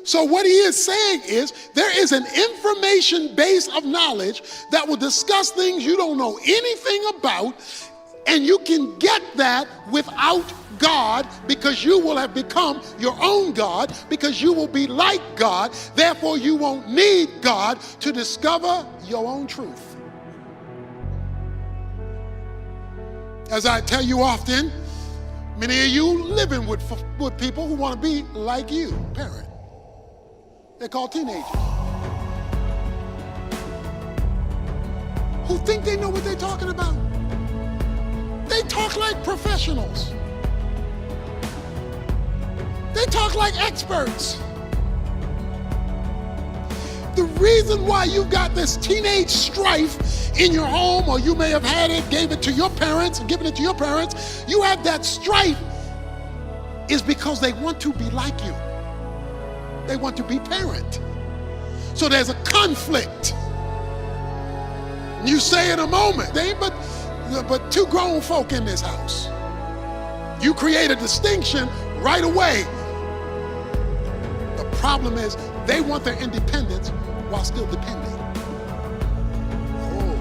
So what he is saying is there is an information base of knowledge that will discuss things you don't know anything about, and you can get that without God, because you will have become your own God, because you will be like God. Therefore, you won't need God to discover your own truth. As I tell you often, many of you living with people who want to be like you, parent. They're called teenagers, who think they know what they're talking about. They talk like professionals. They talk like experts. The reason why you've got this teenage strife in your home, or you may have had it, gave it to your parents, and given it to your parents, you have that strife is because they want to be like you. They want to be parent. So there's a conflict. You say in a moment, they ain't but two grown folk in this house. You create a distinction right away. The problem is they want their independence while still depending. Oh,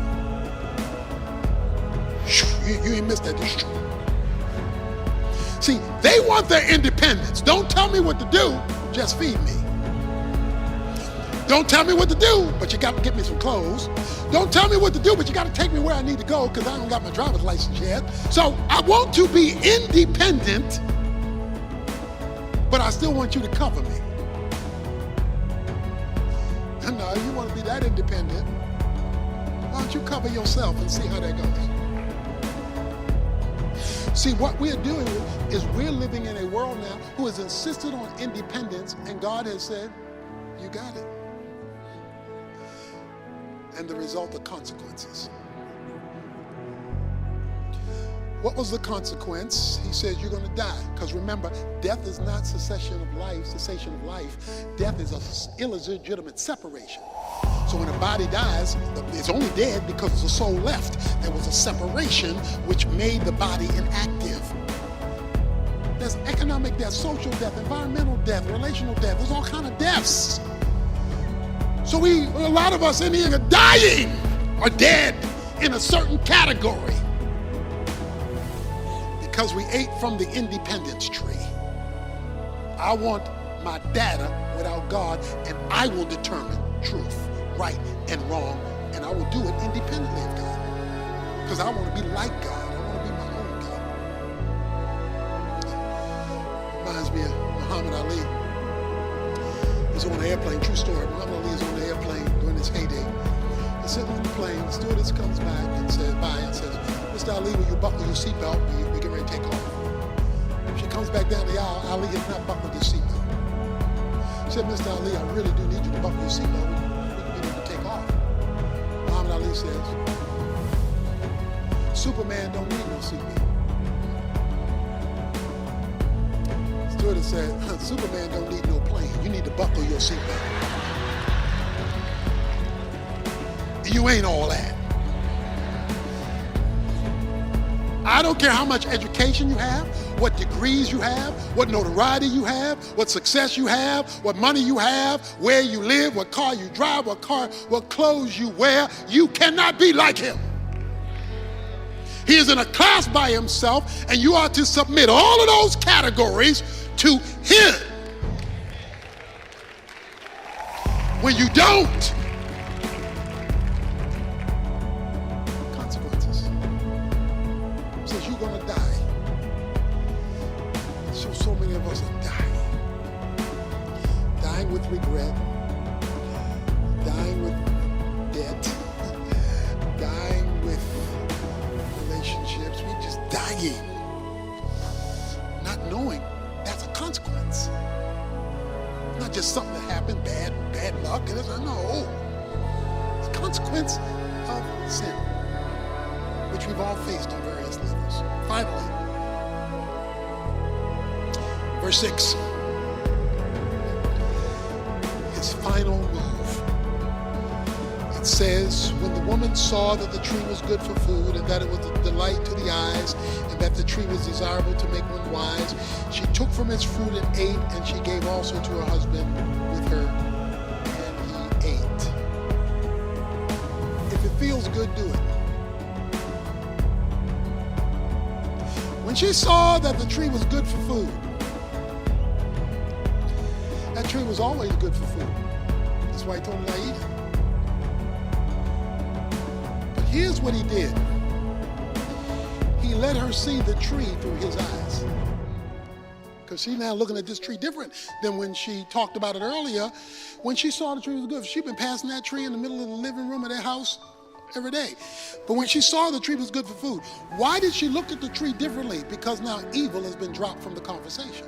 you ain't missed that. See, they want their independence. Don't tell me what to do, just feed me. Don't tell me what to do, but you got to get me some clothes. Don't tell me what to do, but you got to take me where I need to go, because I don't got my driver's license yet. So I want to be independent, but I still want you to cover me. No, you want to be that independent, why don't you cover yourself and see how that goes? See, what we're doing is we're living in a world now who has insisted on independence, and God has said, you got it. And the result of consequences. What was the consequence? He says you're going to die. Because remember, death is not cessation of life. Death is an illegitimate separation. So when a body dies, it's only dead because the soul left. There was a separation which made the body inactive. There's economic death, social death, environmental death, relational death. There's all kinds of deaths. So a lot of us in here are dying or dead in a certain category because we ate from the independence tree. I want my data without God, and I will determine truth, right and wrong, and I will do it independently of God, because I want to be like God. I want to be my own God. Reminds me of Muhammad Ali. He's on an airplane, true story. Muhammad Ali is on the airplane during his heyday. He's sitting on the plane, the stewardess comes back and says, Mr. Ali, will you buckle your seatbelt? We get ready to take off. She comes back down the aisle. Ali has not buckled his seatbelt. She said, Mr. Ali, I really do need you to buckle your seatbelt. We need to take off. Muhammad Ali says, Superman don't need no seatbelt. Stewardess said, Superman don't need no plane. You need to buckle your seatbelt. You ain't all that. I don't care how much education you have, what degrees you have, what notoriety you have, what success you have, what money you have, where you live, what car you drive, what clothes you wear. You cannot be like him. He is in a class by himself, and you are to submit all of those categories to him. When you don't, consequences. It says you're going to die. So many of us are dying. Dying with regret. Dying with debt. Dying with relationships. We're just dying. Not knowing that's a consequence. Not just something that happened, bad luck. No, it's a consequence of sin, which we've all faced on various levels. Finally, verse 6, his final move. It says, when the woman saw that the tree was good for food, and that it was a delight to the eyes, and that the tree was desirable to make one wise, she took from its fruit and ate, and she gave also to her husband with When she saw that the tree was good for food, that tree was always good for food. That's why he told her to eat it. But here's what he did. He let her see the tree through his eyes. Because she's now looking at this tree different than when she talked about it earlier. When she saw the tree was good, she'd been passing that tree in the middle of the living room of their house every day. But when she saw the tree was good for food, why did she look at the tree differently? Because now evil has been dropped from the conversation.